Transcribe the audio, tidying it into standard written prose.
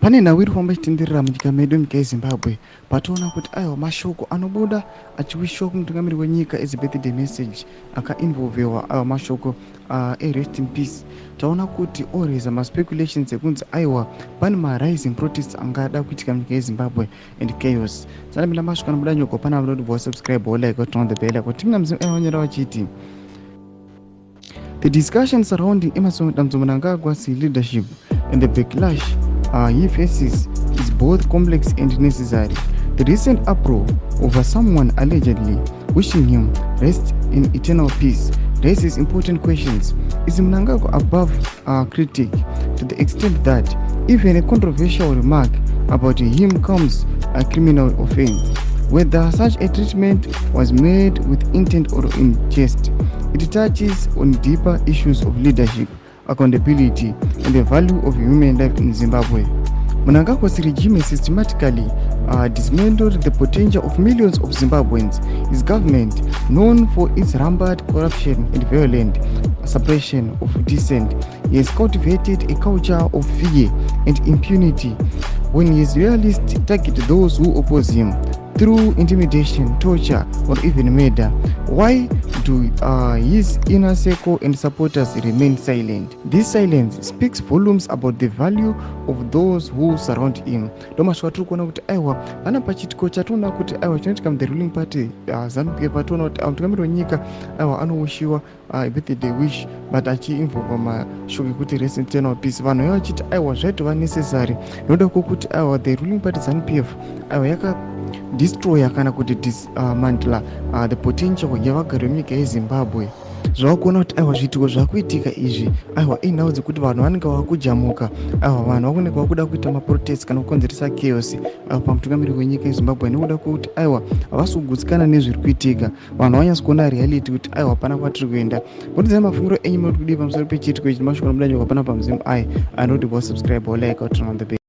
Pane nhau iri kufamba ichitenderera munyika medu, nyika yeZimbabwe, patoona kuti aiwa mashoko anobuda achiwishiwa kumutungamiri wenyika as a birthday message akainvolvewa aiwa mashoko rest in peace. Taona kuti oreza maspeculations ekunzi aiwa pane marising protests angada kuitika munyika yeZimbabwe and chaos. Sanamila masvika anobuda nyoko pana vanoti vosubscribe wolike turn on the bell kuti timina mzimu anonyera vachiti the discussion surrounding Emerson Mnangagwa's leadership and the backlash he faces is both complex and necessary. The recent uproar over someone allegedly wishing him rest in eternal peace raises important questions. Is Mnangagwa above critique to the extent that even a controversial remark about him comes a criminal offense? Whether such a treatment was made with intent or in jest, it touches on deeper issues of leadership, accountability, and the value of human life in Zimbabwe. Mnangagwa's regime systematically dismantled the potential of millions of Zimbabweans. His government, known for its rampant corruption and violent suppression of dissent, has cultivated a culture of fear and impunity when his loyalists target those who oppose him through intimidation, torture, or even murder. Why do his inner circle and supporters remain silent? This silence speaks volumes about the value of those who surround him. Ndomasvika tiri kuona kuti aiwa pana pachitiko chatoona kuti aiwa chinoitika the ruling party ZANU-PF patoona kuti mutungamiri wenyika aiwa anowishiwa birthday wish but achiinvolva mashoko ekuti rest in eternal peace. Vanhu vaiva vachiti aiwa zvaitova necessary noda kwokuti aiwa the ruling party ZANU-PF aiwa yaka destroya kana kuti dismantla the potential yevagari venyika yeZimbabwe. Zvavakuona kuti aiwa zviitiko zvakuitika izvi aiwa inhau dzekuti vanhu vanenge vakujamuka, aiwa vanhu vakunenge vakuda kuita maprotest kana kukonzeresa chaos pamutungamiri wenyika yeZimbabwe nekuda kwekuti aiwa havasi kugutsikana nezviri kuitika. Vanhu vanyatsa kuona reality kuti aiwa pana kwatiri kuenda. Votidzai mafungiro enyu muri kudii pamusoro pechiitiko ichi. Mashoko anobuda nyoko pana pamuzimu ai anoti vosubscribe wolike turn on the bell.